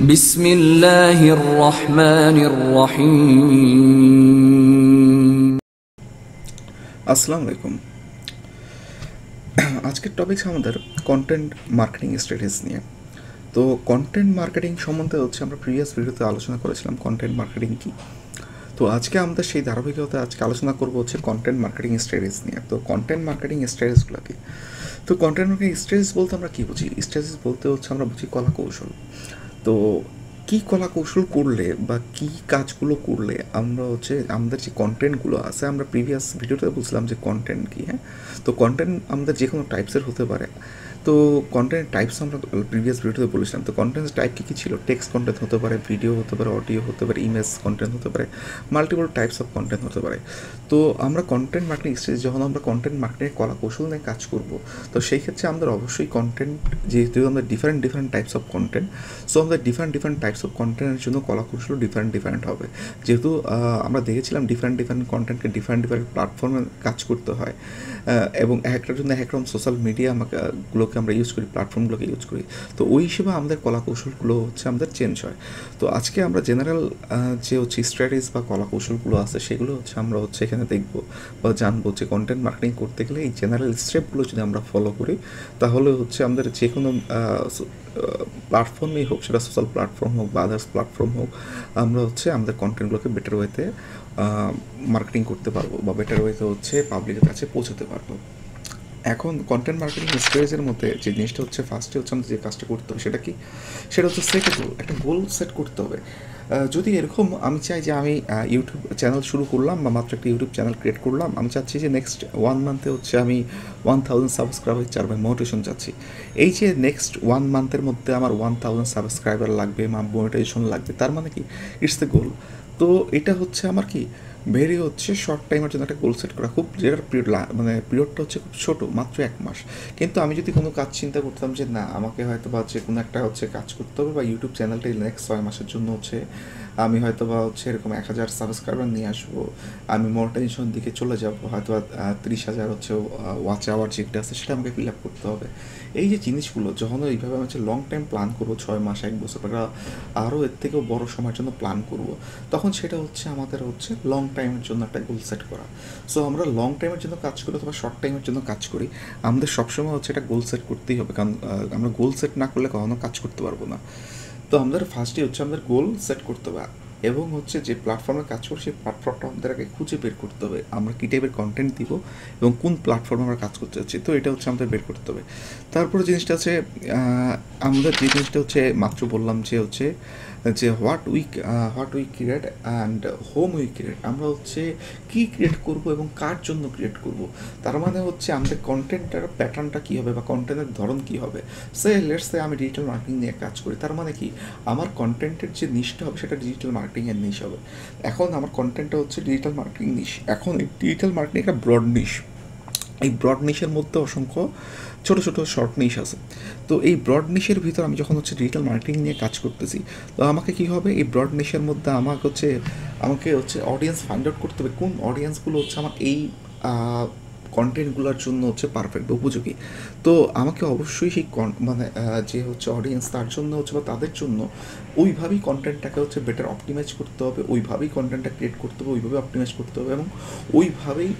বিসমিল্লাহির রহমানির রহিম। আসসালামু আলাইকুম। আজকের টপিক আমাদের কন্টেন্ট মার্কেটিং স্ট্র্যাটেজি নিয়ে। তো কন্টেন্ট মার্কেটিং সম্বন্ধে হচ্ছে আমরা প্রিভিয়াস ভিডিওতে আলোচনা করেছিলাম কন্টেন্ট মার্কেটিং কী। তো আজকে আমাদের সেই ধারাবাহিকতা আজকে আলোচনা করবো হচ্ছে কন্টেন্ট মার্কেটিং স্ট্র্যাটেজি নিয়ে। তো কন্টেন্ট মার্কেটিং স্ট্র্যাটেজিগুলো কী? তো কন্টেন্ট মার্কেটিং স্ট্র্যাটেজি বলতে আমরা কী বুঝি? স্ট্র্যাটেজি বলতে হচ্ছে আমরা বুঝি কলা কৌশল। তো কী কলা কৌশল করলে বা কী কাজগুলো করলে আমরা হচ্ছে আমাদের যে কন্টেন্টগুলো আছে, আমরা প্রিভিয়াস ভিডিওতে বুঝলাম যে কন্টেন্ট কী। হ্যাঁ, তো কন্টেন্ট আমাদের যে কোনো টাইপসের হতে পারে। তো কন্টেন্ট টাইপস আমরা প্রিভিয়াস ভিডিওতে বলেছিলাম। তো কন্টেন্ট টাইপ কী কী ছিল? টেক্সট কন্টেন্ট হতে পারে, ভিডিও হতে পারে, অডিও হতে পারে, ইমেজ কন্টেন্ট হতে পারে, মাল্টিপল টাইপস অফ কন্টেন্ট হতে পারে। তো আমরা কন্টেন্ট মার্কেটিং স্টেজে যখন আমরা কন্টেন্ট মার্কেটিংয়ের কলা কৌশল নিয়ে কাজ করব, তো সেই ক্ষেত্রে আমাদের অবশ্যই কন্টেন্ট, যেহেতু আমরা different types of content, so আমাদের ডিফারেন্ট টাইপস অফ কন্টেন্টের জন্য কলা কৌশল ডিফারেন্ট হবে। যেহেতু আমরা দেখেছিলাম ডিফারেন্ট কন্টেন্টকে ডিফারেন্ট প্ল্যাটফর্মে কাজ করতে হয়, এবং একটার জন্য এক রকম সোশ্যাল মিডিয়া গুলোকে আমরা ইউজ করি, প্ল্যাটফর্মগুলোকে ইউজ করি। তো ওই হিসেবে আমাদের কলা কৌশলগুলো হচ্ছে আমাদের চেঞ্জ হয়। তো আজকে আমরা জেনারেল যে হচ্ছে স্ট্র্যাটেজিস বা কলা কৌশলগুলো আছে সেগুলো হচ্ছে আমরা হচ্ছে এখানে দেখবো বা জানবো যে কন্টেন্ট মার্কেটিং করতে গেলে এই জেনারেল স্টেপগুলো যদি আমরা ফলো করি, তাহলে হচ্ছে আমাদের যে কোনো প্ল্যাটফর্মেই হোক, সেটা সোশ্যাল প্ল্যাটফর্ম হোক বা আদার্স প্ল্যাটফর্ম হোক, আমরা হচ্ছে আমাদের কন্টেন্টগুলোকে বেটার ওয়েতে মার্কেটিং করতে পারবো বা বেটার ওয়েতে হচ্ছে পাবলিকের কাছে পৌঁছাতে পারবো। এখন কন্টেন্ট মার্কেটিং স্ট্র্যাটেজির মধ্যে যে জিনিসটা হচ্ছে ফার্স্টে হচ্ছে আমাদের যে কাজটা করতে হবে সেটা কি? সেটা হচ্ছে সেট এ গোল, একটা গোল সেট করতে হবে। যদি এরকম আমি চাই যে আমি ইউটিউব চ্যানেল শুরু করলাম বা মাত্র একটা ইউটিউব চ্যানেল ক্রিয়েট করলাম, আমি চাচ্ছি যে নেক্সট 1 মান্থে হচ্ছে আমি 1000 সাবস্ক্রাইবার চাইবো, মোটিভেশন চাচ্ছি। এই যে নেক্সট 1 মান্থের মধ্যে আমার 1000 সাবস্ক্রাইবার লাগবে, মোটিভেশন লাগবে, তার মানে কি? ইটস দ্য গোল। তো এটা হচ্ছে আমার কি ভেরি হচ্ছে শর্ট টাইমের জন্য একটা গোল সেট করা, খুব যেটার পিরিয়ডটা হচ্ছে খুব ছোটো, মাত্র 1 মাস। কিন্তু আমি যদি কোনো কাজ চিন্তা করতাম যে না, আমাকে হয়তো বা যে কোনো একটা হচ্ছে কাজ করতে হবে বা ইউটিউব চ্যানেলটা নেক্সট 6 মাসের জন্য হচ্ছে আমি হয়তো বা হচ্ছে এরকম 1000 সাবস্ক্রাইবার নিয়ে আসবো, আমি মনিটাইজেশন দিকে চলে যাবো, হয়তো 30,000 হচ্ছে ওয়াচ আওয়ার যেটা আছে সেটা আমাকে ফিল আপ করতে হবে। এই যে জিনিসগুলো যখন এইভাবে আমি হচ্ছে লং টাইম প্ল্যান করবো, 6 মাস 1 বছর বা আরও এর থেকেও বড় সময়ের জন্য প্ল্যান করবো, তখন সেটা হচ্ছে আমাদের হচ্ছে লং টাইমের জন্য একটা গোল সেট করা। সো আমরা লং টাইমের জন্য কাজ করি অথবা শর্ট টাইমের জন্য কাজ করি, আমাদের সবসময় হচ্ছে এটা গোল সেট করতেই হবে, কারণ আমরা গোল সেট না করলে কখনো কাজ করতে পারবো না। তো আমাদের ফার্স্টে হচ্ছে আমাদের গোল সেট করতে হবে, এবং হচ্ছে যে প্ল্যাটফর্মে কাজ করছি সেই প্ল্যাটফর্মটা আমাদের আগে খুঁজে বের করতে হবে, আমরা কী টাইপের কন্টেন্ট দিব এবং কোন প্ল্যাটফর্মে আমরা কাজ করতে চাচ্ছি। তো এটা হচ্ছে আমাদের বের করতে হবে। তারপরে জিনিসটা আছে, আমাদের যে জিনিসটা হচ্ছে মাত্র বললাম যে হচ্ছে যে what we create and home we create, আমরা হচ্ছে কী ক্রিয়েট করব এবং কার জন্য ক্রিয়েট করব। তার মানে হচ্ছে আমাদের কন্টেন্টের প্যাটার্নটা কী হবে বা কন্টেন্টের ধরন কী হবে। লেটস সে আমি ডিজিটাল মার্কেটিং নিয়ে কাজ করি, তার মানে কি আমার কন্টেন্টের যে নিশটা হবে সেটা ডিজিটাল মার্কেটিংয়ের নিশ হবে। এখন আমার কন্টেন্টটা হচ্ছে ডিজিটাল মার্কেটিং নিশ। এখন এই ডিজিটাল মার্কেটিং একটা ব্রড নিশ, এই ব্রড নিশের মধ্যে অসংখ্য ছোটো ছোটো শর্ট নিশ আছে। তো এই ব্রড নিশের ভিতর আমি যখন হচ্ছে ডিজিটাল মার্কেটিং নিয়ে কাজ করতেছি, তো আমাকে কী হবে, এই ব্রড নিশের মধ্যে আমাকে হচ্ছে অডিয়েন্স ফাইন্ড আউট করতে হবে, কোন অডিয়েন্সগুলো হচ্ছে আমার এই কন্টেন্টগুলোর জন্য হচ্ছে পারফেক্ট বা উপযোগী। তো আমাকে অবশ্যই সেই যে হচ্ছে অডিয়েন্স, তার জন্য হচ্ছে বা তাদের জন্য ওইভাবেই কন্টেন্টটাকে হচ্ছে বেটার অপটিমাইজ করতে হবে, ওইভাবেই কন্টেন্টটা ক্রিয়েট করতে হবে, ওইভাবে অপটিমাইজ করতে হবে, এবং ওইভাবেই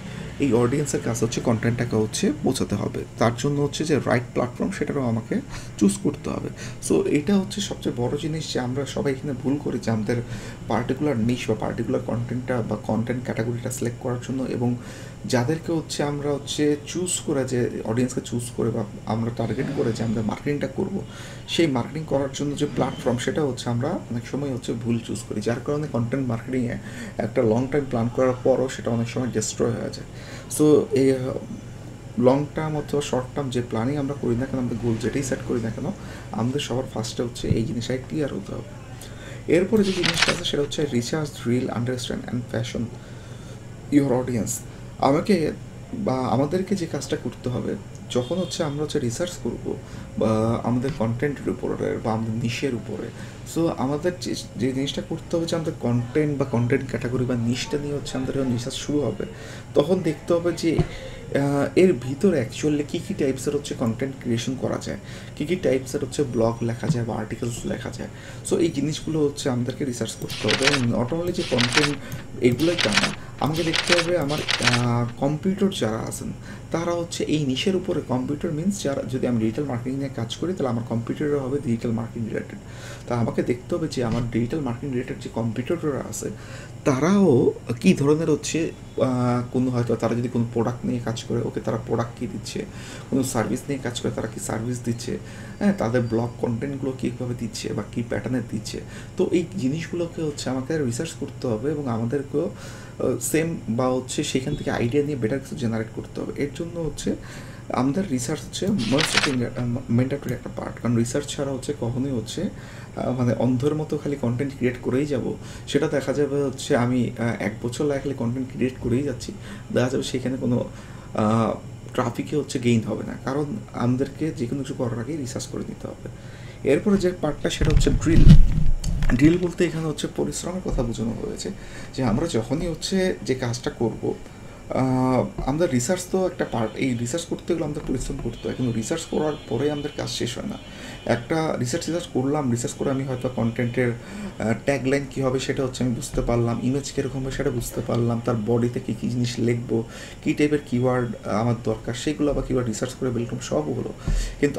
এই অডিয়েন্সের কাছে হচ্ছে কন্টেন্টটাকে হচ্ছে পৌঁছাতে হবে। তার জন্য হচ্ছে যে রাইট প্ল্যাটফর্ম সেটারও আমাকে চুজ করতে হবে। সো এটা হচ্ছে সবচেয়ে বড় জিনিস যে আমরা সবাই এখানে ভুল করি, যে আমাদের পার্টিকুলার নিশ বা পার্টিকুলার কন্টেন্টটা বা কন্টেন্ট ক্যাটাগরিটা সিলেক্ট করার জন্য, এবং যাদেরকে হচ্ছে আমরা হচ্ছে চুজ করে, যে অডিয়েন্সকে চুজ করে বা আমরা টার্গেট করে যে আমরা মার্কেটিংটা করব, সেই মার্কেটিং করার জন্য যে প্ল্যাটফর্ম সেটা হচ্ছে আমরা অনেক সময় হচ্ছে ভুল চুজ করি, যার কারণে কন্টেন্ট মার্কেটিংয়ে একটা লং টাইম প্ল্যান করার পরও সেটা অনেক সময় ডিস্ট্রয় হয়ে যায়। সো এই লং টার্ম অথবা শর্ট টার্ম যে প্ল্যানিং আমরা করি না কেন, আমাদের গোল যেটাই সেট করি না কেন, আমাদের সবার ফার্স্টে হচ্ছে এই জিনিসটাই ক্লিয়ার হতে হবে। এরপরে যে জিনিসটা আছে সেটা হচ্ছে research, reel, understand and fashion your audience. আমাদেরকে যে কাজটা করতে হবে, যখন হচ্ছে আমরা হচ্ছে রিসার্চ করব বা আমাদের কন্টেন্টের উপরে বা আমাদের নিশের উপরে, সো আমাদের যে জিনিসটা করতে হবে যে আমাদের কন্টেন্ট বা কন্টেন্ট ক্যাটাগরি বা নিশটা নিয়ে হচ্ছে আমাদের যখন রিসার্চ শুরু হবে, তখন দেখতে হবে যে এর ভিতরে অ্যাকচুয়ালি কী টাইপসের হচ্ছে কন্টেন্ট ক্রিয়েশন করা যায়, কী টাইপসের হচ্ছে ব্লগ লেখা যায় বা আর্টিকেলস লেখা যায়। সো এই জিনিসগুলো হচ্ছে আমাদেরকে রিসার্চ করতে হবে। এবং নট অনলি যে কন্টেন্ট এগুলোই তা না, আমাকে দেখতে হবে আমার কম্পিউটার যারা আছেন তারা হচ্ছে এই নিশের উপরে, কম্পিউটার মিনস যারা, যদি আমি ডিজিটাল মার্কেটিং নিয়ে কাজ করি তাহলে আমার কম্পিউটারও হবে ডিজিটাল মার্কেটিং রিলেটেড। তা আমাকে দেখতে হবে যে আমার ডিজিটাল মার্কেটিং রিলেটেড যে কম্পিউটাররা আছে তারাও কী ধরনের হচ্ছে কোনো হয়তো তারা যদি কোনো প্রোডাক্ট নিয়ে কাজ করে, ওকে তারা প্রোডাক্ট কী দিচ্ছে, কোনো সার্ভিস নিয়ে কাজ করে তারা কি সার্ভিস দিচ্ছে, হ্যাঁ, তাদের ব্লগ কন্টেন্টগুলো কীভাবে দিচ্ছে বা কী প্যাটার্নে দিচ্ছে। তো এই জিনিসগুলোকে হচ্ছে আমাকে রিসার্চ করতে হবে এবং আমাদেরকেও সেম বা হচ্ছে সেখান থেকে আইডিয়া নিয়ে বেটার কিছু জেনারেট করতে হবে। এর জন্য হচ্ছে আমাদের রিসার্চ হচ্ছে মোস্ট ম্যান্ডেটরি একটা পার্ট। কারণ রিসার্চ ছাড়া হচ্ছে কখনোই হচ্ছে মানে অন্ধের মতো খালি কন্টেন্ট ক্রিয়েট করেই যাব, সেটা দেখা যাবে হচ্ছে আমি 1 বছর লাগে খালি কন্টেন্ট ক্রিয়েট করেই যাচ্ছি, দেখা যাবে সেখানে কোনো ট্রাফিকে হচ্ছে গেইন হবে না। কারণ আমাদেরকে যে কোনো কিছু করার আগেই রিসার্চ করে নিতে হবে। এরপরে যে পার্টটা সেটা হচ্ছে ড্রিল বলতে এখানে হচ্ছে পরিশ্রমের কথা বোঝানো হয়েছে, যে আমরা যখনই হচ্ছে যে কাজটা করব, আমাদের রিসার্চ তো একটা পার্ট, এই রিসার্চ করতে গেলে আমাদের পরিশ্রম করতে হয়, কিন্তু রিসার্চ করার পরে আমাদের কাজ শেষ হয় না। একটা রিসার্চ করলাম, রিসার্চ করে আমি হয়তো কন্টেন্টের ট্যাগলাইন কী হবে সেটা হচ্ছে আমি বুঝতে পারলাম, ইমেজ কীরকম হবে সেটা বুঝতে পারলাম, তার বডিতে কী কী জিনিস লিখবো, কী টাইপের কিওয়ার্ড আমার দরকার সেগুলো আবার কিওয়ার্ড রিসার্চ করে বেলটুম সব হলো। কিন্তু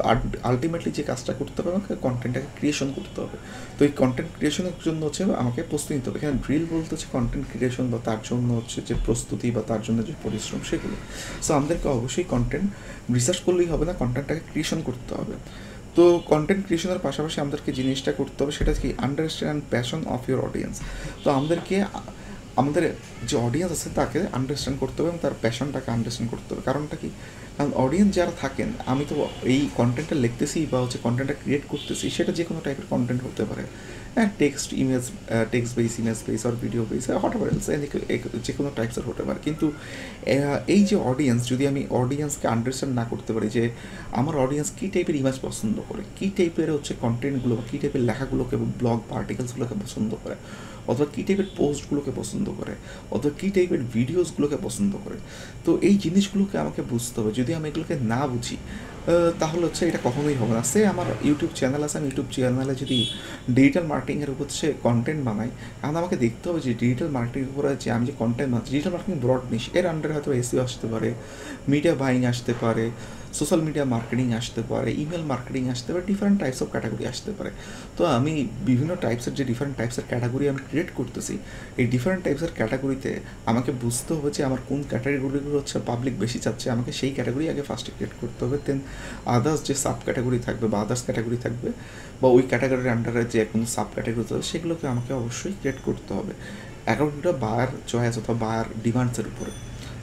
আলটিমেটলি যে কাজটা করতে হবে আমাকে কন্টেন্টটাকে ক্রিয়েশন করতে হবে। তো এই কন্টেন্ট ক্রিয়েশনের জন্য হচ্ছে আমাকে প্রস্তুতি নিতে হবে। এখানে ড্রিল বলতে হচ্ছে কন্টেন্ট ক্রিয়েশন বা তার জন্য হচ্ছে যে প্রস্তুতি বা তার জন্য যে পরিশ্রম সেগুলো। সো আমাদেরকে অবশ্যই কন্টেন্ট রিসার্চ করলেই হবে না, কন্টেন্টটাকে ক্রিয়েশন করতে হবে। তো কন্টেন্ট ক্রিয়েশনের পাশাপাশি আমাদেরকে জিনিসটা করতে হবে সেটা কি, understand passion of your audience. তো আমাদেরকে আমাদের যে অডিয়েন্স আছে তাকে আন্ডারস্ট্যান্ড করতে হবে এবং তার প্যাশনটাকে আন্ডারস্ট্যান্ড করতে হবে। কারণটা কি, কারণ অডিয়েন্স যারা থাকেন, আমি তো এই কন্টেন্টটা লিখতেছি বা হচ্ছে কন্টেন্টটা ক্রিয়েট করতেছি, সেটা যে কোনো টাইপের কন্টেন্ট হতে পারে, হ্যাঁ, টেক্সট বেস, ইমেজ বেস আর video base, whatever else, যে কোনো টাইপসের হতে পারে। কিন্তু এই যে অডিয়েন্স, যদি আমি অডিয়েন্সকে আন্ডারস্ট্যান্ড না করতে পারি যে আমার অডিয়েন্স কী টাইপের ইমেজ পছন্দ করে, কী টাইপের হচ্ছে কন্টেন্টগুলো বা কী টাইপের লেখাগুলোকে, ব্লগ বা আর্টিকেলসগুলোকে পছন্দ করে, অথবা কী টাইপের পোস্টগুলোকে পছন্দ করে, অথবা কী টাইপের ভিডিওসগুলোকে পছন্দ করে, তো এই জিনিসগুলোকে আমাকে বুঝতে হবে। যদি আমি এগুলোকে না বুঝি তাহলে হচ্ছে এটা কখনোই হবে না। সে আমার ইউটিউব চ্যানেল আছে, আমি ইউটিউব চ্যানেলে যদি ডিজিটাল মার্কেটিংয়ের উপর হচ্ছে কন্টেন্ট বানাই, এখন আমাকে দেখতে হবে যে ডিজিটাল মার্কেটিংয়ের উপরে যে আমি যে কন্টেন্ট বানাচ্ছি, ডিজিটাল মার্কেটিং ব্রড নিশ, এর আন্ডারে হয়তো এসিও আসতে পারে, মিডিয়া বাইং আসতে পারে, সোশ্যাল মিডিয়া মার্কেটিং আসতে পারে, ইমেল মার্কেটিং আসতে পারে, ডিফারেন্ট টাইপস অফ ক্যাটাগরি আসতে পারে। তো আমি বিভিন্ন টাইপসের যে ডিফারেন্ট টাইপসের ক্যাটাগরি আমি ক্রিয়েট করতেছি, এই ডিফারেন্ট টাইপসের ক্যাটাগরিতে আমাকে বুঝতে হবে যে আমার কোন ক্যাটাগরিগুলো হচ্ছে পাবলিক বেশি চাচ্ছে, আমাকে সেই ক্যাটাগরি আগে ফার্স্টে ক্রিয়েট করতে হবে। দেন আদার্স যে সাব ক্যাটাগরি থাকবে বা আদার্স ক্যাটাগরি থাকবে বা ওই ক্যাটাগরির আন্ডারে যে কোনো সাব ক্যাটাগরি থাকবে সেগুলোকে আমাকে অবশ্যই ক্রিয়েট করতে হবে অ্যাকর্ডিং টু বায়ার চয়েস অথবা বায়ার ডিমান্ডসের উপরে।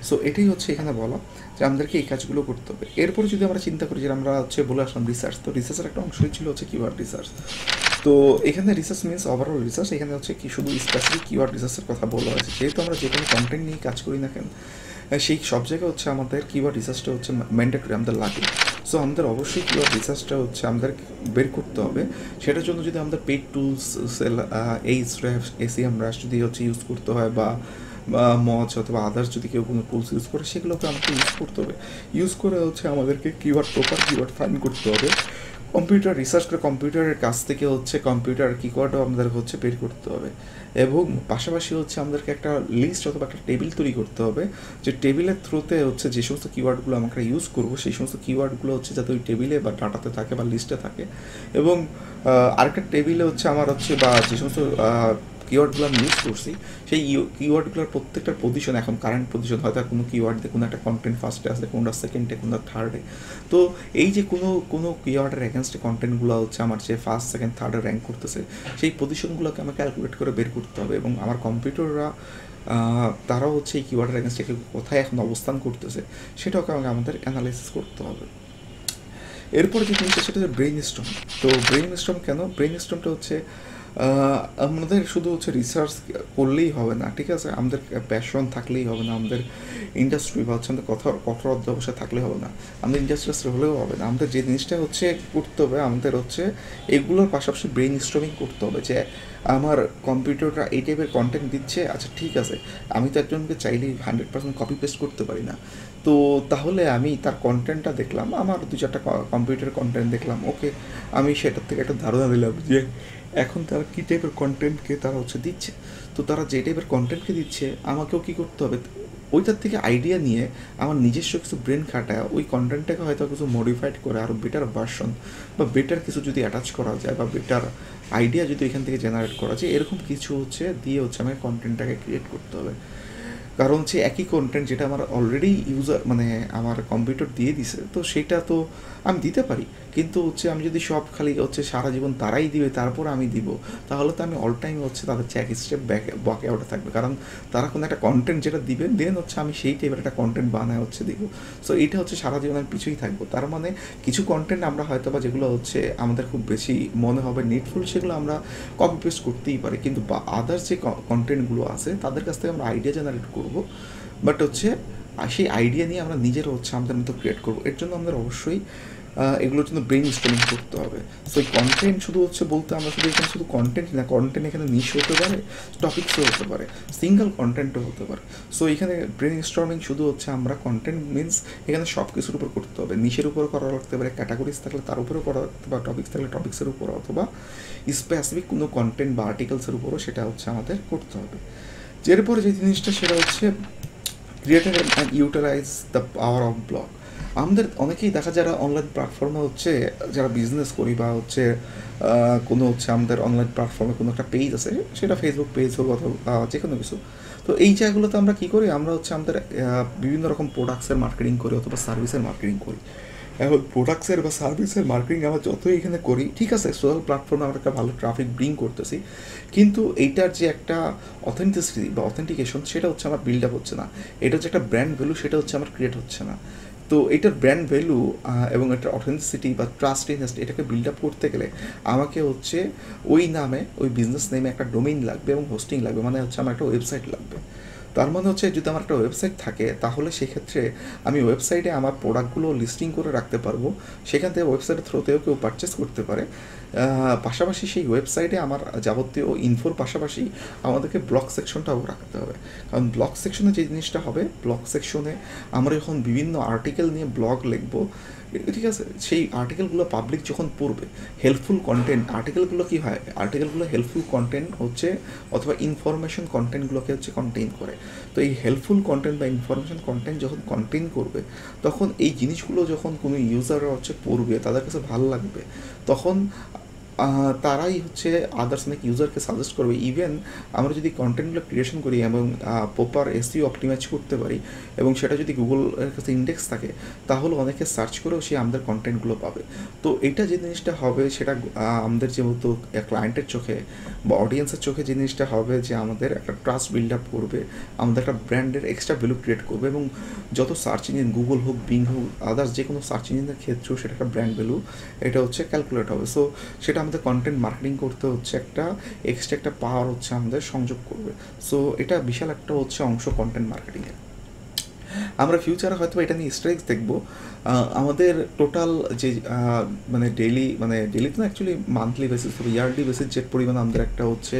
সো এটাই হচ্ছে এখানে বলা যে আমাদেরকে এই কাজগুলো করতে হবে। এরপরে যদি আমরা চিন্তা করি যে আমরা হচ্ছে বলে আসলাম রিসার্চ, তো রিসার্চের একটা অংশই ছিল হচ্ছে কিওয়ার্ড রিসার্চ। তো এখানে রিসার্চ মিনস ওভারঅল রিসার্চ, এখানে হচ্ছে কি শুধু স্পেসিফিক কিওয়ার্ড রিসার্চের কথা বলা হয়েছে। যেহেতু আমরা যে কোনো কন্টেন্ট নিয়ে কাজ করি না কেন, সেই সব জায়গায় হচ্ছে আমাদের কিওয়ার্ড রিসার্চটা হচ্ছে ম্যান্ডেটরি, আমাদের লাগে। সো আমাদের অবশ্যই কিওয়ার্ড রিসার্চটা হচ্ছে আমাদের বের করতে হবে। সেটার জন্য যদি আমাদের পেড টুলস, SEMrush যদি হচ্ছে ইউজ করতে হয় বা মজ অথবা আদার্স যদি কেউ কোনো টুলস ইউজ করে, সেগুলোকে আমাকে ইউজ করতে হবে। ইউজ করে হচ্ছে আমাদেরকে প্রপার কিওয়ার্ড ফাইন্ড করতে হবে। কম্পিউটার রিসার্চ করে কম্পিউটারের কাছ থেকে হচ্ছে কম্পিউটার কিওয়ার্ডও আমাদের হচ্ছে বের করতে হবে। এবং পাশাপাশি হচ্ছে আমাদেরকে একটা লিস্ট অথবা একটা টেবিল তৈরি করতে হবে, যে টেবিলের থ্রুতে হচ্ছে যে সমস্ত কিওয়ার্ডগুলো আমরা ইউজ করবো, সেই সমস্ত কিওয়ার্ডগুলো হচ্ছে যাতে ওই টেবিলে বা ডাটাতে থাকে বা লিস্টে থাকে। এবং আরেকটা টেবিলে হচ্ছে আমার হচ্ছে বা যে সমস্ত কিওয়ার্ডগুলো আমি ইউজ করছি, সেই কিওয়ার্ডগুলোর প্রত্যেকটার পজিশন, এখন কারেন্ট পজিশন, হয়তো কোনো কিওয়ার্ডে কোনো একটা কন্টেন্ট ফার্স্টে আসে, কোনটা সেকেন্ডে, কোনটা থার্ডে। তো এই যে কোনো কিওয়ার্ডের এগেনস্টে কন্টেন্টগুলো হচ্ছে আমার যে ফার্স্ট, সেকেন্ড, থার্ডে র্যাঙ্ক করতেছে, সেই পজিশনগুলোকে আমাকে ক্যালকুলেট করে বের করতে হবে। এবং আমার কম্পিউটাররা তারাও হচ্ছে এই কিওয়ার্ডের এগেনস্টে কোথায় এখন অবস্থান করতেছে সেটাকে আমাদের অ্যানালাইসিস করতে হবে। এরপরে যে জিনিসটা সেটা হচ্ছে ব্রেইন স্টর্ম। তো ব্রেইন স্টর্ম কেন? ব্রেইন স্টর্মটা হচ্ছে আমাদের শুধু হচ্ছে রিসার্চ করলেই হবে না, ঠিক আছে, আমাদের প্যাশন থাকলেই হবে না, আমাদের ইন্ডাস্ট্রি বা হচ্ছে আমাদের কঠোর অধ্যবসায় থাকলে হবে না, আমাদের ইন্ডাস্ট্রিয়াস হলেও হবে না। আমাদের যে জিনিসটা হচ্ছে করতে হবে, আমাদের হচ্ছে এগুলোর পাশাপাশি ব্রেন স্টর্মিং করতে হবে যে আমার কম্পিউটারটা এই টাইপের কন্টেন্ট দিচ্ছে, আচ্ছা ঠিক আছে, আমি তো একজনকে চাইলেই 100% কপি পেস্ট করতে পারি না, তো তাহলে আমি তার কন্টেন্টটা দেখলাম, আমার দু চারটা কম্পিউটার কন্টেন্ট দেখলাম, ওকে, আমি সেটার থেকে একটা ধারণা দিলাম যে এখন তারা কী টাইপের কন্টেন্টকে তারা হচ্ছে দিচ্ছে। তো তারা যে টাইপের কন্টেন্টকে দিচ্ছে আমাকেও কী করতে হবে, ওইটার থেকে আইডিয়া নিয়ে আমার নিজস্ব কিছু ব্রেন খাটায় ওই কন্টেন্টটাকে হয়তো কিছু মডিফাইড করে আরও বেটার ভার্সন বা বেটার কিছু যদি অ্যাটাচ করা যায় বা বেটার আইডিয়া যদি এখান থেকে জেনারেট করা যায়, এরকম কিছু হচ্ছে দিয়ে হচ্ছে আমাকে কন্টেন্টটাকে ক্রিয়েট করতে হবে। কারণ হচ্ছে একই কন্টেন্ট যেটা আমার অলরেডি ইউজার মানে আমার কম্পিউটার দিয়ে দিছে, তো সেটা তো আমি দিতে পারি, কিন্তু হচ্ছে আমি যদি সব খালি হচ্ছে সারা জীবন তারাই দিবে তারপর আমি দিব, তাহলে তো আমি অল টাইম হচ্ছে তাদের চেক স্টেপ ব্যাক আউটে থাকবে, কারণ তারা কোনো একটা কন্টেন্ট যেটা দিবে দেন হচ্ছে আমি সেই টাইপের একটা কন্টেন্ট বানায় হচ্ছে দিব। সো এটা হচ্ছে সারা জীবন আমি পিছুই থাকবো। তার মানে কিছু কন্টেন্ট আমরা হয়তো বা যেগুলো হচ্ছে আমাদের খুব বেশি মনে হবে নিডফুল, সেগুলো আমরা কপি পেস্ট করতেই পারি, কিন্তু আদার্স যে কন্টেন্টগুলো আছে তাদের কাছ থেকে আমরা আইডিয়া জেনারেট করবো, বাট হচ্ছে সেই আইডিয়া নিয়ে আমরা নিজেরা হচ্ছে আমাদের মতো ক্রিয়েট করবো। এর জন্য আমাদের অবশ্যই এগুলোর জন্য ব্রেন স্টর্মিং করতে হবে। সো এই কন্টেন্ট শুধু হচ্ছে বলতে আমরা শুধু এখানে শুধু কন্টেন্ট না, কন্টেন্ট এখানে নিশ হতে পারে, টপিক্সও হতে পারে, সিঙ্গেল কন্টেন্টও হতে পারে। সো এখানে ব্রেন স্টর্মিং শুধু হচ্ছে আমরা কন্টেন্ট মিনস এখানে সব কিছুর উপর করতে হবে, নিশের উপরও করা লাগতে পারে, ক্যাটাগরিজ থাকলে তার উপরেও করা লাগতে পারে, টপিক্স থাকলে টপিক্সের উপর, অথবা স্পেসিফিক কোনো কন্টেন্ট বা আর্টিকেলসের উপরও সেটা হচ্ছে আমাদের করতে হবে। এরপরে যে জিনিসটা সেটা হচ্ছে creator and utilize the power of blog. আমাদের অনেকেই দেখা যারা অনলাইন প্ল্যাটফর্মে হচ্ছে যারা বিজনেস করি বা হচ্ছে কোনো হচ্ছে আমাদের অনলাইন প্ল্যাটফর্মে কোনো একটা পেজ আছে, সেটা ফেসবুক পেজ হোক অথবা যে কোনো কিছু, তো এই জায়গাগুলোতে আমরা কী করি, আমরা হচ্ছে আমাদের বিভিন্ন রকম প্রোডাক্টসের মার্কেটিং করি অথবা সার্ভিসের মার্কেটিং করি। এখন প্রোডাক্টসের বা সার্ভিসের মার্কেটিং আমরা যতই এখানে করি, ঠিক আছে, সোশ্যাল প্ল্যাটফর্মে আমরা একটা ভালো ট্রাফিক ব্রিং করতেছি, কিন্তু এইটার যে একটা অথেন্টিসিটি বা অথেন্টিকেশন সেটা হচ্ছে আমার বিল্ড আপ হচ্ছে না, এটা হচ্ছে একটা ব্র্যান্ড ভ্যালু সেটা হচ্ছে আমার ক্রিয়েট হচ্ছে না। তো এটার ব্র্যান্ড ভ্যালু এবং এটার অথেন্টিসিটি বা ট্রাস্টিনেস এটাকে বিল্ড আপ করতে গেলে আমাকে হচ্ছে ওই নামে ওই বিজনেস নেমে একটা ডোমেইন লাগবে এবং হোস্টিং লাগবে, মানে হচ্ছে আমার একটা ওয়েবসাইট লাগবে। তার মানে হচ্ছে যদি আমার একটা ওয়েবসাইট থাকে তাহলে সেক্ষেত্রে আমি ওয়েবসাইটে আমার প্রোডাক্টগুলো লিস্টিং করে রাখতে পারবো, সেখান থেকে ওয়েবসাইটের থ্রুতেও কেউ পারচেস করতে পারে। পাশাপাশি সেই ওয়েবসাইটে আমার যাবতীয় ইনফোর পাশাপাশি আমাদেরকে ব্লগ সেকশনটাও রাখতে হবে, কারণ ব্লগ সেকশনে যে জিনিসটা হবে, ব্লগ সেকশনে আমরা যখন বিভিন্ন আর্টিকেল নিয়ে ব্লগ লিখবো, ঠিক আছে, সেই আর্টিকেলগুলো পাবলিক যখন পড়বে, হেল্পফুল কন্টেন্ট আর্টিকেলগুলো কী হয়, আর্টিকেলগুলো হেল্পফুল কন্টেন্ট হচ্ছে অথবা ইনফরমেশন কন্টেন্টগুলোকে হচ্ছে কন্টেইন করে। তো এই হেল্পফুল কন্টেন্ট বা ইনফরমেশন কন্টেন্ট যখন কন্টেইন করবে, তখন এই জিনিসগুলো যখন কোনো ইউজাররা হচ্ছে পড়বে, তাদের কাছে ভালো লাগবে, তখন তারাই হচ্ছে আদার্স অনেক ইউজারকে সাজেস্ট করবে। ইভেন আমরা যদি কন্টেন্টগুলো ক্রিয়েশন করি এবং প্রপার এসইও অপটিমাইজ করতে পারি এবং সেটা যদি গুগলের কাছে ইন্ডেক্স থাকে, তাহলে অনেকে সার্চ করেও সে আমাদের কন্টেন্টগুলো পাবে। তো এটা যে জিনিসটা হবে সেটা আমাদের যেহেতু ক্লায়েন্টের চোখে বা অডিয়েন্সের চোখে যে জিনিসটা হবে যে আমাদের একটা ট্রাস্ট বিল্ড আপ করবে, আমাদের একটা ব্র্যান্ডের এক্সট্রা ভ্যালু ক্রিয়েট করবে, এবং যত সার্চ ইঞ্জিন গুগল হোক, বিং হোক, আদার্স যে কোনো সার্চ ইঞ্জিনের ক্ষেত্রেও সেটা একটা ব্র্যান্ড ভ্যালু এটা হচ্ছে ক্যালকুলেট হবে। সো সেটা আমাদের কন্টেন্ট মার্কেটিং করতে হচ্ছে একটা এক্সট্রা একটা পাওয়ার হচ্ছে আমাদের সংযোগ করবে। সো এটা বিশাল একটা হচ্ছে অংশ কন্টেন্ট মার্কেটিংয়ের। আমরা ফিউচারে হয়তো এটা নিয়ে স্ট্রাইকস দেখবো। আমাদের টোটাল যে ডেলি তো না, অ্যাকচুয়ালি মান্থলি বেসিস বা ইয়ারলি বেসিস যে পরিমাণ আমাদের একটা হচ্ছে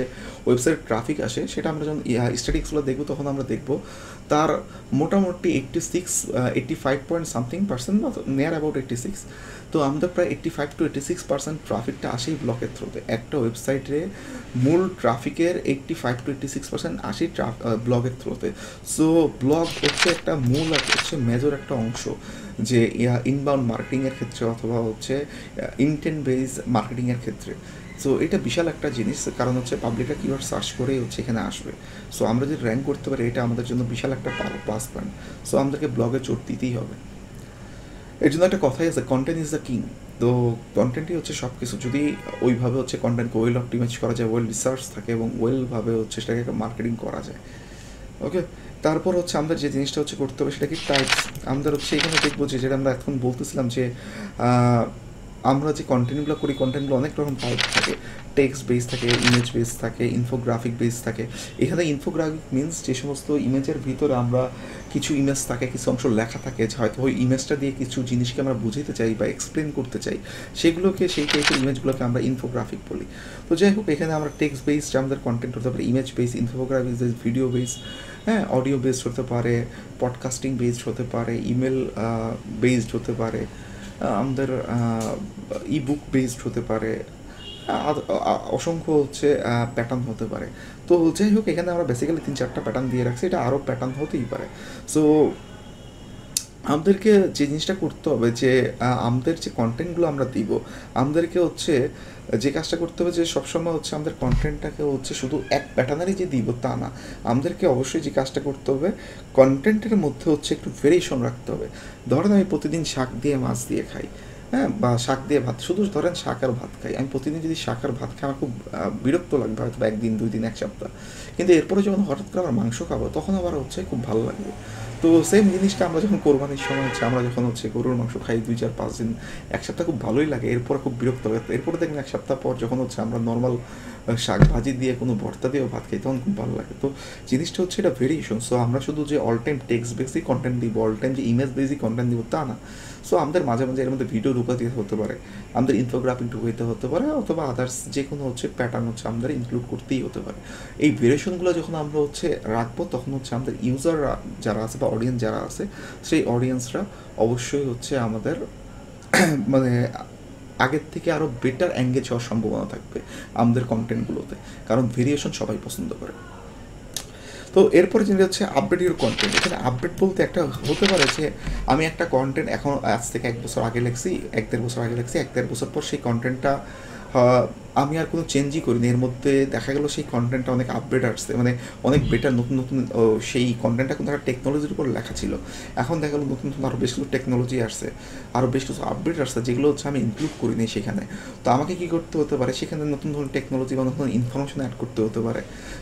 ওয়েবসাইট ট্রাফিক আসে, সেটা আমরা যখন স্ট্যাটিক্সগুলো দেখবো তখন আমরা দেখবো তার মোটামুটি 85.something% বা নিয়ার অ্যাবাউট 86। তো আমাদের প্রায় 85 to 86% ট্রাফিকটা আসেই ব্লগের থ্রুতে। একটা ওয়েবসাইটে মূল ট্রাফিকের 85 to 86% আসেই ব্লগের থ্রুতে। সো ব্লগ হচ্ছে একটা মূল হচ্ছে মেজর একটা অংশ যে ইনবাউন্ড মার্কেটিংয়ের ক্ষেত্রে অথবা হচ্ছে ইনটেন্ট বেস মার্কেটিংয়ের ক্ষেত্রে। সো এটা বিশাল একটা জিনিস, কারণ হচ্ছে পাবলিকরা কিওয়ার্ড সার্চ করেই হচ্ছে এখানে আসবে। সো আমরা যদি র্যাঙ্ক করতে পারি, এটা আমাদের জন্য বিশাল একটা প্লাস পয়েন্ট। সো আমাদেরকে ব্লগে জোর দিতেই হবে। এর জন্য একটা কথাই আছে, কন্টেন্ট ইজ দ্য কিং। তো কন্টেন্টই হচ্ছে সব কিছু। যদি ওইভাবে হচ্ছে কন্টেন্টকে ওয়েল অপটিমাইজ করা যায়, ওয়েল রিসার্চ থাকে এবং ওয়েলভাবে হচ্ছে সেটাকে মার্কেটিং করা যায়, ওকে। তারপর হচ্ছে আমাদের যে জিনিসটা হচ্ছে করতে হবে সেটা কি টাইপস। আমাদের হচ্ছে এখানে দেখবো যে যেটা আমরা এখন বলতেছিলাম যে আমরা যে কন্টেন্টগুলো করি কন্টেন্টগুলো অনেক রকম টাইপ থাকে, টেক্সট বেস থাকে, ইমেজ বেস থাকে, ইনফোগ্রাফিক বেস থাকে। এখানে ইনফোগ্রাফিক মিনস যে সমস্ত ইমেজের ভিতরে আমরা কিছু ইমেজ থাকে, কিছু অংশ লেখা থাকে, যে হয়তো ওই ইমেজটা দিয়ে কিছু জিনিসকে আমরা বুঝাতে চাই বা এক্সপ্লেন করতে চাই, সেগুলোকে সেই টাইপের ইমেজগুলোকে আমরা ইনফোগ্রাফিক বলি। তো যাই হোক, এখানে আমরা টেক্সট বেসড আমাদের কন্টেন্ট হতে পারে, image base, infographic base, video base, হ্যাঁ, অডিও বেসড হতে পারে, পডকাস্টিং বেসড হতে পারে, ইমেল বেসড হতে পারে, আমাদের ইবুক বেসড হতে পারে, অসংখ্য হচ্ছে প্যাটার্ন হতে পারে। তো যাই হোক, এখানে আমরা বেসিক্যালি 3-4টা প্যাটার্ন দিয়ে রাখছি, এটা আরও প্যাটার্ন হতেই পারে। সো আমাদেরকে যে জিনিসটা করতে হবে যে আমাদের যে কন্টেন্টগুলো আমরা দিব, আমাদেরকে হচ্ছে যে কাজটা করতে হবে যে সবসময় হচ্ছে আমাদের কন্টেন্টটাকে হচ্ছে শুধু এক প্যাটার্নারই যে দিব তা না, আমাদেরকে অবশ্যই যে কাজটা করতে হবে কন্টেন্টের মধ্যে হচ্ছে একটু ভেরিয়েশন রাখতে হবে। ধরেন আমি প্রতিদিন শাক দিয়ে মাছ দিয়ে খাই, হ্যাঁ, বা শাক দিয়ে ভাত, শুধু ধরেন শাক আর ভাত খাই, আমি প্রতিদিন যদি শাক আর ভাত খাই আমার খুব বিরক্ত লাগবে, হয়তো 1 দিন 2 দিন 1 সপ্তাহ। কিন্তু এরপরে যখন হঠাৎ করে আবার মাংস খাবো তখন আবার হচ্ছে খুব ভালো লাগবে। তো সেম জিনিসটা আমরা যখন কোরবানির সময় হচ্ছে আমরা যখন হচ্ছে গরুর মাংস খাই 2-4-5 দিন 1 সপ্তাহ খুব ভালোই লাগে, এরপরে খুব বিরক্ত লাগে। এরপরে দেখবেন 1 সপ্তাহ পর যখন হচ্ছে আমরা নর্মাল শাক ভাজি দিয়ে কোনো ভর্তা দিয়েও ভাত খাই তখন খুব ভালো লাগে। তো জিনিসটা হচ্ছে এটা ভেরিয়েশন। সো আমরা শুধু যে all time text basic content দিব, অল টাইম যে ইমেজ বেসিক কন্টেন্ট দিব তা না। সো আমাদের মাঝে মাঝে এর মধ্যে ভিডিও ঢুকাতে হতে পারে, আমাদের ইনফোগ্রাফিক ঢুকাইতে হতে পারে, অথবা আদার্স যে কোনো হচ্ছে প্যাটার্ন হচ্ছে আমাদের ইনক্লুড করতেই হতে পারে। এই ভেরিয়েশনগুলো যখন আমরা হচ্ছে রাখবো তখন হচ্ছে আমাদের ইউজাররা যারা আছে বা অডিয়েন্স যারা আছে সেই অডিয়েন্সরা অবশ্যই হচ্ছে আমাদের মানে আগের থেকে আরও বেটার এঙ্গেজ হওয়ার সম্ভাবনা থাকবে আমাদের কন্টেন্টগুলোতে, কারণ ভেরিয়েশন সবাই পছন্দ করে। তো এরপরে যেটা হচ্ছে আপডেট ইউর কন্টেন্ট। এখানে আপডেট বলতে একটা হতে পারে যে আমি একটা কন্টেন্ট এখন আজ থেকে 1 বছর আগে লিখছি, 1-1.5 বছর আগে লিখছি, 1-1.5 বছর পর সেই কন্টেন্টটা আমি আর কোনো চেঞ্জই করিনি, এর মধ্যে দেখা গেলো সেই কন্টেন্টটা অনেক আপডেট আসছে, মানে অনেক বেটার, নতুন নতুন সেই কন্টেন্টটা কিন্তু একটা টেকনোলজির উপর লেখা ছিল, এখন দেখা গেলো নতুন নতুন আরও বেশ কিছু টেকনোলজি আসছে, আরও বেশ কিছু আপডেট আসছে যেগুলো হচ্ছে আমি ইনক্লুড করিনি সেখানে। তো আমাকে কী করতে হতে পারে, সেখানে নতুন ধরনের টেকনোলজি বা নতুন ইনফরমেশন অ্যাড করতে হতে পারে,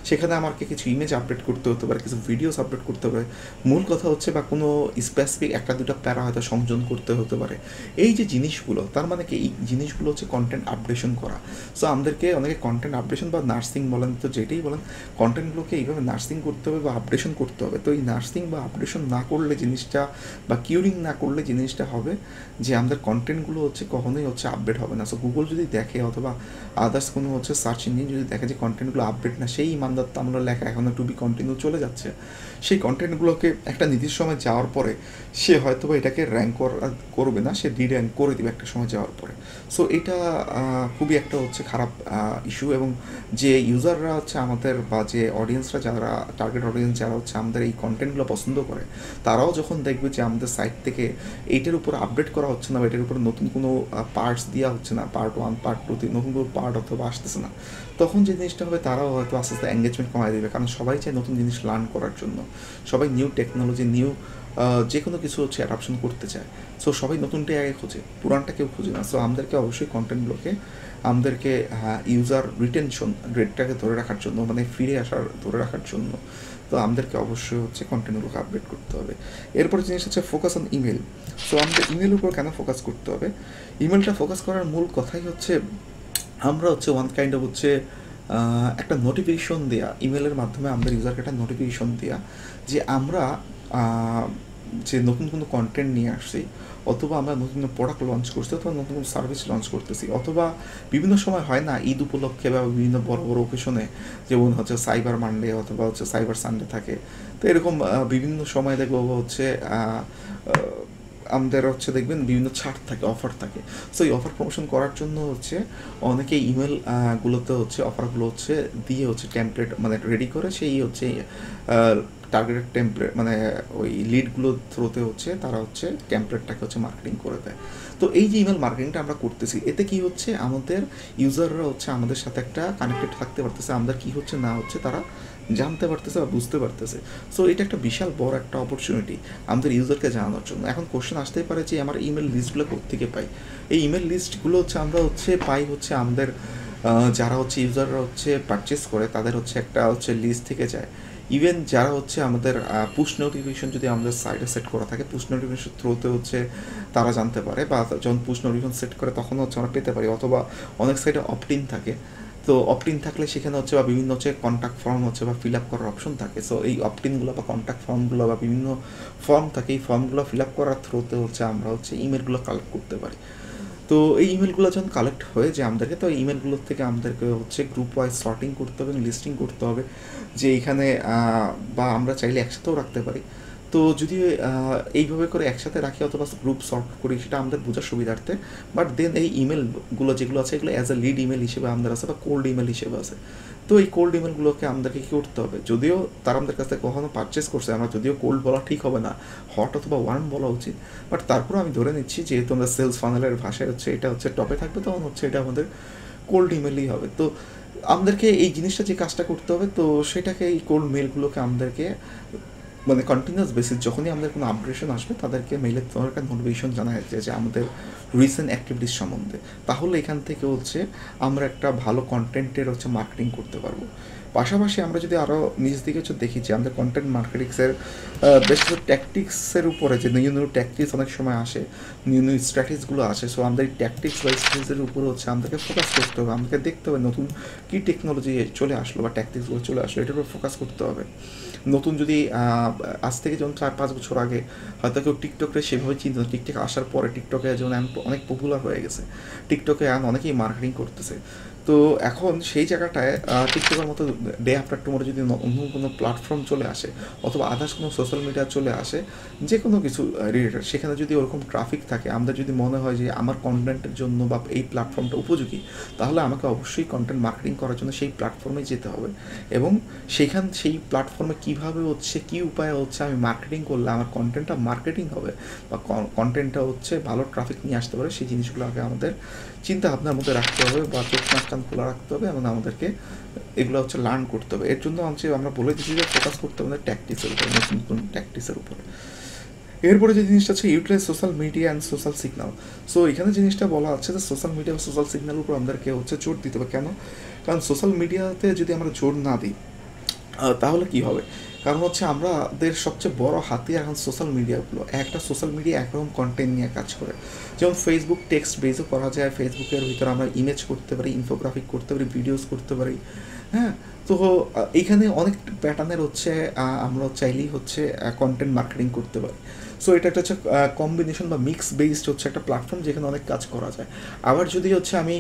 সেখানে আমাকে কিছু ইমেজ আপডেট করতে হতে পারে, কিছু ভিডিওস আপডেট করতে হবে, মূল কথা হচ্ছে বা কোনো স্পেসিফিক 1-2টা প্যারা হয়তো সংযোজন করতে হতে পারে। এই যে জিনিসগুলো, তার মানে কি এই জিনিসগুলো হচ্ছে কন্টেন্ট আপডেশন করা। সো আমাদেরকে অনেকে কন্টেন্ট আপডেশন বা নার্সিং বলেন, তো যেটাই বলেন কন্টেন্টগুলোকে এইভাবে নার্সিং করতে হবে বা আপডেশন করতে হবে। তো এই নার্সিং বা আপডেশন না করলে জিনিসটা বা কিউরিং না করলে জিনিসটা হবে যে আমাদের কন্টেন্টগুলো হচ্ছে কখনোই হচ্ছে আপডেট হবে না। সো গুগল যদি দেখে অথবা আদার্স কোনো হচ্ছে সার্চ ইঞ্জিন যদি দেখে যে কন্টেন্টগুলো আপডেট না, সেই ইমানদার আমরা লেখা এখনও টু বি কন্টিনিউ চলে যাচ্ছে, সেই কন্টেন্টগুলোকে একটা নির্দিষ্ট সময় যাওয়ার পরে সে হয়তো বা এটাকে র্যাঙ্ক করবে না, সে র্যাঙ্ক করে দেবে একটা সময় যাওয়ার পরে। সো এটা খুবই একটা হচ্ছে খারাপ ইস্যু। এবং যে ইউজাররা হচ্ছে আমাদের বা যে অডিয়েন্সরা যারা টার্গেট অডিয়েন্স যারা হচ্ছে আমাদের এই কন্টেন্টগুলো পছন্দ করে, তারাও যখন দেখবে যে আমাদের সাইট থেকে এইটার উপর আপডেট করা হচ্ছে না বা এটার উপরে নতুন কোনো পার্টস দেওয়া হচ্ছে না, পার্ট 1 পার্ট 2 নতুন কোনো পার্ট অথবা আসতেছে না, তখন যে জিনিসটা হবে তারাও হয়তো আস্তে আস্তে এঙ্গেজমেন্ট কমায় দেবে, কারণ সবাই চায় নতুন জিনিস লার্ন করার জন্য, সবাই নিউ টেকনোলজি নিউ যে কোনো কিছু হচ্ছে অ্যাডাপশন করতে চায়। সো সবাই নতুনটাই আগে খোঁজে, পুরানটা কেউ খোঁজে না। সো আমাদেরকে অবশ্যই কন্টেন্টগুলোকে আমাদেরকে ইউজার রিটেনশন রেটটাকে ধরে রাখার জন্য, মানে ফিরে আসার ধরে রাখার জন্য তো আমাদেরকে অবশ্যই হচ্ছে কন্টেন্টগুলোকে আপডেট করতে হবে। এরপরে জিনিস হচ্ছে ফোকাস অন ইমেল। সো আমাদের ইমেলের উপর কেন ফোকাস করতে হবে? ইমেলটা ফোকাস করার মূল কথাই হচ্ছে আমরা হচ্ছে ওয়ান কাইন্ড অফ হচ্ছে একটা নোটিফিকেশন দেওয়া, ইমেলের মাধ্যমে আমাদের ইউজারকে একটা নোটিফিকেশন দেওয়া যে আমরা যে নতুন কোনো কন্টেন্ট নিয়ে আসছি, অথবা আমরা নতুন প্রোডাক্ট লঞ্চ করছি, অথবা নতুন কোনো সার্ভিস লঞ্চ করতেছি, অথবা বিভিন্ন সময় হয় না ঈদ উপলক্ষে বা বিভিন্ন বড় বড় অকেশনে, যেমন হচ্ছে সাইবার মানডে অথবা হচ্ছে সাইবার সানডে থাকে। তো এরকম বিভিন্ন সময় দেখবো হচ্ছে আমাদের হচ্ছে দেখবেন বিভিন্ন ছাড় থাকে, অফার থাকে। সো এই অফার প্রমোশন করার জন্য হচ্ছে অনেকে ইমেল গুলোতে হচ্ছে অফারগুলো হচ্ছে দিয়ে হচ্ছে টেমপ্লেট মানে রেডি করে সেই হচ্ছে টার্গেটেড টেমপ্লেট মানে ওই লিডগুলো থ্রুতে হচ্ছে তারা হচ্ছে টেমপ্লেটটাকে হচ্ছে মার্কেটিং করে দেয়। তো এই যে ইমেল মার্কেটিংটা আমরা করতেছি, এতে কি হচ্ছে আমাদের ইউজাররা হচ্ছে আমাদের সাথে একটা কানেক্টেড থাকতে পারতেছে, আমাদের কি হচ্ছে না হচ্ছে তারা জানতে পারতেছে বা বুঝতে পারতেছে। সো এটা একটা বিশাল বড় একটা অপরচুনিটি আমাদের ইউজারকে জানানোর জন্য। এখন কোশ্চেন আসতেই পারে যে আমার ইমেল লিস্টগুলো কোত্থেকে পাই? এই ইমেল লিস্টগুলো হচ্ছে আমরা হচ্ছে পাই হচ্ছে আমাদের যারা হচ্ছে ইউজাররা হচ্ছে পারচেস করে তাদের হচ্ছে একটা হচ্ছে লিস্ট থেকে যায়। ইভেন যারা হচ্ছে আমাদের পুশ নোটিফিকেশন যদি আমাদের সাইডে সেট করা থাকে, পুশ নোটিফিকেশন থ্রুতে হচ্ছে তারা জানতে পারে, বা যখন পুশ নোটিফিকেশন সেট করে তখন হচ্ছে আমরা পেতে পারি, অথবা অনেক সাইডে অপটিন থাকে। তো অপটিন থাকলে সেখানে হচ্ছে বা বিভিন্ন হচ্ছে কন্ট্যাক্ট ফর্ম হচ্ছে বা ফিল আপ করার অপশন থাকে। সো এই অপটিনগুলো বা কন্ট্যাক্ট ফর্মগুলো বা বিভিন্ন ফর্ম থাকে, এই ফর্মগুলো ফিল আপ করার থ্রুতে হচ্ছে আমরা হচ্ছে ইমেলগুলো কালেক্ট করতে পারি। তো এই ইমেলগুলো যখন কালেক্ট হয়ে যায় আমাদেরকে, তো এই ইমেলগুলোর থেকে আমাদেরকে হচ্ছে গ্রুপ ওয়াইজ সর্টিং করতে হবে এবং লিস্টিং করতে হবে যে এইখানে বা আমরা চাইলে একসাথেও রাখতে পারি। তো যদি এইভাবে করে একসাথে রাখি অথবা গ্রুপ সর্ট করি সেটা আমাদের বোঝার সুবিধার্থে, বাট দেন এই ইমেলগুলো যেগুলো আছে এগুলো অ্যাজ এ লিড ইমেল হিসেবে আমাদের আছে বা কোল্ড ইমেল হিসেবে আছে। তো এই কোল্ড ইমেলগুলোকে আমাদেরকে কী করতে হবে, যদিও তারা আমাদের কাছ থেকে কখনো পারচেস করছে, আমরা যদিও কোল্ড বলা ঠিক হবে না, হট অথবা ওয়ার্ম বলা উচিত, বাট তারপরেও আমি ধরে নিচ্ছি যেহেতু আমরা সেলস ফানেলের ভাষায় হচ্ছে এটা হচ্ছে টপে থাকবে, তখন হচ্ছে এটা আমাদের কোল্ড ইমেলই হবে। তো আমাদেরকে এই জিনিসটা যে কাজটা করতে হবে, তো সেটাকে এই কোল্ড মেলগুলোকে আমাদেরকে মানে কন্টিনিউয়াস বেসিস যখনই আমাদের কোনো আপডেশন আসবে তাদেরকে মেইলের দরকার নোটিফিকেশন জানা যাচ্ছে যে আমাদের রিসেন্ট অ্যাক্টিভিটিস সম্বন্ধে। তাহলে এখান থেকে হচ্ছে আমরা একটা ভালো কন্টেন্টের হচ্ছে মার্কেটিং করতে পারবো। পাশাপাশি আমরা যদি আরও নিজ দিকে হচ্ছে দেখি যে আমাদের কন্টেন্ট মার্কেটিংসের বেশ কিছু ট্যাকটিক্সের উপরে যে নিউ নিউ ট্যাকটিক্স অনেক সময় আসে, নিউ নিউ স্ট্র্যাটেজিগুলো আসে। সো আমাদের এই ট্যাকটিক্স বা স্ট্র্যাটেজির উপরে হচ্ছে আমাদেরকে ফোকাস করতে হবে, আমাদেরকে দেখতে হবে নতুন কী টেকনোলজি চলে আসলো বা ট্যাকটিক্সগুলো চলে আসলো, এটার উপর ফোকাস করতে হবে। নতুন যদি আজ থেকে যেমন 4-5 বছর আগে হয়তো কেউ টিকটকে সেভাবে চিন্তা, টিকটক আসার পরে টিকটকে যেমন অনেক পপুলার হয়ে গেছে, টিকটকে অনেকেই মার্কেটিং করতেছে। তো এখন সেই জায়গাটায় টিকটকের মতো ডে আফটার টুমোরো যদি অন্য কোনো প্ল্যাটফর্ম চলে আসে অথবা আদার্স কোনো সোশ্যাল মিডিয়া চলে আসে যে কোনো কিছু রিলেটেড, সেখানে যদি ওরকম ট্রাফিক থাকে, আমাদের যদি মনে হয় যে আমার কন্টেন্টের জন্য বা এই প্ল্যাটফর্মটা উপযোগী, তাহলে আমাকে অবশ্যই কন্টেন্ট মার্কেটিং করার জন্য সেই প্ল্যাটফর্মে যেতে হবে এবং সেই প্ল্যাটফর্মে কীভাবে হচ্ছে কী উপায়ে হচ্ছে আমি মার্কেটিং করলে আমার কন্টেন্টটা মার্কেটিং হবে বা কন্টেন্টটা হচ্ছে ভালো ট্রাফিক নিয়ে আসতে পারে, সেই জিনিসগুলো আগে আমাদের চিন্তা ভাবনার মধ্যে রাখতে হবে বা চোখ নাক কান খোলা রাখতে হবে এবং আমাদেরকে এগুলো হচ্ছে লার্ন করতে হবে। এর জন্য আমরা বলে দিচ্ছি যে ফোকাস করতে হবে ট্যাকটিক্সের উপরে, নতুন নতুন ট্যাকটিক্সের উপরে। এরপরে যে জিনিসটা আছে utilize social media and social signal. So এখানে জিনিসটা বলা আছে যে সোশ্যাল মিডিয়া বা সোশ্যাল সিগন্যালের উপর আমাদেরকে হচ্ছে জোর দিতে হবে। কেন? কারণ সোশ্যাল মিডিয়াতে যদি আমরা জোর না দিই তাহলে কি হবে? কারণ হচ্ছে আমাদের সবচেয়ে বড় হাতিয়ার এখন সোশ্যাল মিডিয়াগুলো। একটা সোশ্যাল মিডিয়া একরকম কন্টেন্ট নিয়ে কাজ করে, যেমন ফেসবুক টেক্সট বেসও করা যায়, ফেসবুকের ভিতরে আমরা ইমেজ করতে পারি, ইনফোগ্রাফিক করতে পারি, ভিডিওস করতে পারি। হ্যাঁ, তো এইখানে অনেক প্যাটার্নের হচ্ছে আমরা চাইলেই হচ্ছে কন্টেন্ট মার্কেটিং করতে পারি। সো এটা একটা হচ্ছে কম্বিনেশন বা মিক্স বেসড হচ্ছে একটা প্ল্যাটফর্ম যেখানে অনেক কাজ করা যায়। আবার যদি হচ্ছে আমি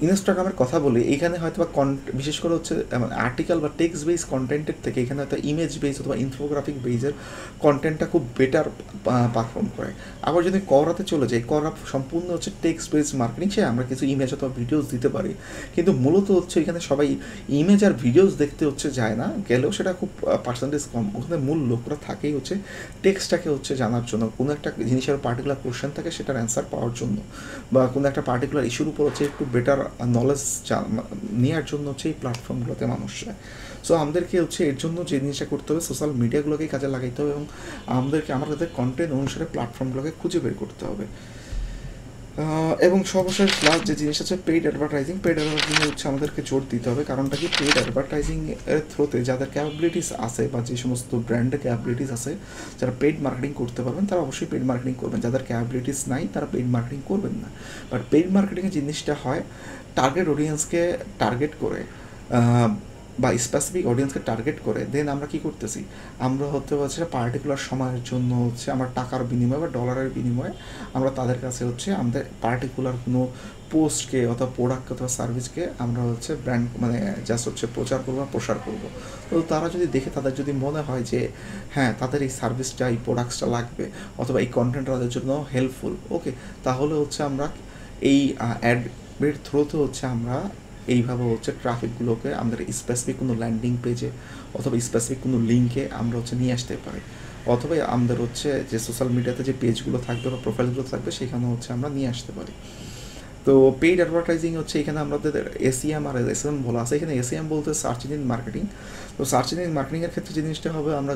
ইনস্টাগ্রামের কথা বলি, এইখানে হয়তো বা বিশেষ করে হচ্ছে আর্টিকেল বা টেক্সট বেস কন্টেন্টের থেকে এখানে হয়তো ইমেজ বেস অথবা ইনফোগ্রাফিক বেসের কন্টেন্টটা খুব বেটার পারফর্ম করে। আবার যদি করাতে চলে যাই, করা সম্পূর্ণ হচ্ছে টেক্সট বেস মার্কেটিং, সে আমরা কিছু ইমেজ অথবা ভিডিওস দিতে পারি, কিন্তু মূলত হচ্ছে এখানে সবাই ইমেজ আর ভিডিওস দেখতে হচ্ছে যায় না, গেলেও সেটা খুব পার্সেন্টেজ কম। ওখানে মূল লোকরা থাকেই হচ্ছে টেক্সটটাকে হচ্ছে জানার জন্য, কোনো একটা জিনিসের পার্টিকুলার কোশ্চেন থাকে সেটার অ্যান্সার পাওয়ার জন্য, বা কোনো একটা পার্টিকুলার ইস্যুর উপর হচ্ছে একটু বেটার নলেজ নেওয়ার জন্য হচ্ছে এই প্ল্যাটফর্মগুলোতে মানুষ যায়। সো আমাদেরকে হচ্ছে এর জন্য যে জিনিসটা করতে হবে, সোশ্যাল মিডিয়াগুলোকেই কাজে লাগাইতে হবে এবং আমাদের কন্টেন্ট অনুসারে প্ল্যাটফর্মগুলোকে খুঁজে বের করতে হবে। এবং সর্বশেষ লাস্ট যে জিনিস আছে পেইড অ্যাডভার্টাইজিং হচ্ছে আমাদেরকে জোর দিতে হবে। কারণটা কি, পেইড অ্যাডভার্টাইজিং এর থ্রুতে যাদের ক্যাপাবিলিটিস আছে বা যে সমস্ত ব্র্যান্ডের ক্যাপাবিলিটিস আছে, যারা পেইড মার্কেটিং করতে পারবেন তারা অবশ্যই পেইড মার্কেটিং করবেন, যাদের ক্যাপাবিলিটিস নাই তারা পেইড মার্কেটিং করবেন না। বাট পেইড মার্কেটিংয়ের জিনিসটা হয় টার্গেট অডিয়েন্সকে টার্গেট করে বা স্পেসিফিক অডিয়েন্সকে টার্গেট করে দেন আমরা কী করতেছি, আমরা হতে পারছি পার্টিকুলার সময়ের জন্য হচ্ছে আমরা টাকার বিনিময়ে বা ডলারের বিনিময়ে আমরা তাদের কাছে হচ্ছে আমাদের পার্টিকুলার কোনো পোস্টকে অথবা প্রোডাক্টকে অথবা সার্ভিসকে আমরা হচ্ছে ব্র্যান্ড মানে জাস্ট হচ্ছে প্রচার করবো বা প্রসার করবো। তো তারা যদি দেখে, তাদের যদি মনে হয় যে হ্যাঁ তাদের এই সার্ভিসটা এই প্রোডাক্টসটা লাগবে অথবা এই কন্টেন্টটা তাদের জন্য হেল্পফুল, ওকে, তাহলে হচ্ছে আমরা এই অ্যাডের থ্রুতে হচ্ছে আমরা এইভাবে হচ্ছে ট্রাফিকগুলোকে আমাদের স্পেসিফিক কোনো ল্যান্ডিং পেজে অথবা স্পেসিফিক কোনো লিঙ্কে আমরা হচ্ছে নিয়ে আসতে পারি, অথবা আমাদের হচ্ছে যে সোশ্যাল মিডিয়াতে যে পেজগুলো থাকবে বা প্রোফাইলগুলো থাকবে সেখানে হচ্ছে আমরা নিয়ে আসতে পারি। তো পেইড অ্যাডভার্টাইজিং হচ্ছে এখানে আমাদের এসিএম আর এসএম বলা আছে। এখানে এসিএম বলতে সার্চ ইঞ্জিন মার্কেটিং। তো সার্চ ইঞ্জিন মার্কেটিংয়ের ক্ষেত্রে যে জিনিসটা হবে, আমরা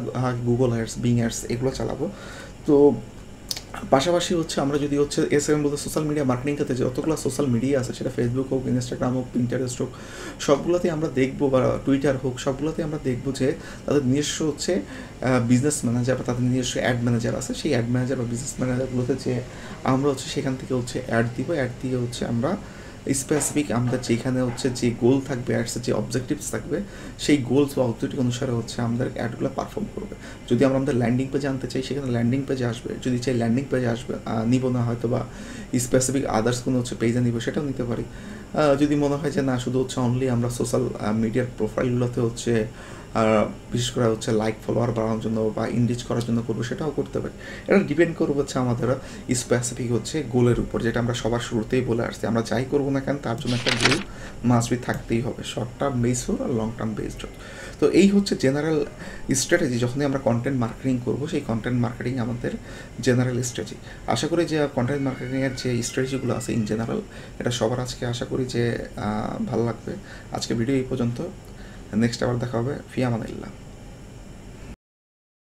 গুগল অ্যাডস, বিং অ্যাডস এগুলো চালাবো। তো পাশাপাশি হচ্ছে আমরা যদি হচ্ছে এসএম বলতে সোশ্যাল মিডিয়া মার্কেটিং ক্ষেত্রে যতগুলো সোশ্যাল মিডিয়া আছে, সেটা ফেসবুক হোক, ইনস্টাগ্রাম হোক, পিন্টারেস্ট হোক, সবগুলোতেই আমরা দেখবো, বা টুইটার হোক, সবগুলোতেই আমরা দেখবো যে তাদের নিজস্ব হচ্ছে বিজনেস ম্যানেজার বা তাদের নিজস্ব অ্যাড ম্যানেজার আছে। সেই অ্যাড ম্যানেজার বা বিজনেস ম্যানেজারগুলোতে যে আমরা হচ্ছে সেখান থেকে হচ্ছে অ্যাড দিব, অ্যাড দিয়ে হচ্ছে আমরা স্পেসিফিক আমাদের যেখানে হচ্ছে যে গোল থাকবে, অ্যাডসের যে অবজেক্টিভস থাকবে, সেই গোলস বা অবজেক্টিভ অনুসারে হচ্ছে আমাদের অ্যাডগুলো পারফর্ম করবে। যদি আমরা আমাদের ল্যান্ডিং পেজে আনতে চাই, সেখানে ল্যান্ডিং পেজে আসবে। যদি চাই ল্যান্ডিং পেজে আসবে, নিব না হয়তো বা স্পেসিফিক আদার্স কোনো হচ্ছে পেজে নিব, সেটাও নিতে পারি। যদি মনে হয় যে না, শুধু হচ্ছে অনলি আমরা সোশ্যাল মিডিয়ার প্রোফাইলগুলোতে হচ্ছে বিশেষ করে হচ্ছে লাইক ফলোয়ার বাড়ানোর জন্য বা ইনরিচ করার জন্য করবো, সেটাও করতে পারি। এটা ডিপেন্ড করবো হচ্ছে আমাদের স্পেসিফিক হচ্ছে গোলের উপর, যেটা আমরা সবার শুরুতেই বলে আসছি। আমরা যাই করবো না কেন, তার জন্য একটা গোল মাস্ট বি থাকতেই হবে, শর্ট টার্ম বেসড হোক আর লং টার্ম বেসড হোক। তো এই হচ্ছে জেনারেল স্ট্র্যাটেজি। যখনই আমরা কন্টেন্ট মার্কেটিং করবো, সেই কন্টেন্ট মার্কেটিং আমাদের জেনারেল স্ট্র্যাটেজি। আশা করি যে কন্টেন্ট মার্কেটিংয়ের যে স্ট্র্যাটেজিগুলো আছে ইন জেনারেল, এটা সবার আজকে আশা করি যে ভালো লাগবে। আজকে ভিডিও এই পর্যন্ত, নেক্সট আবার দেখা হবে। ফি আমানিল্লাহ।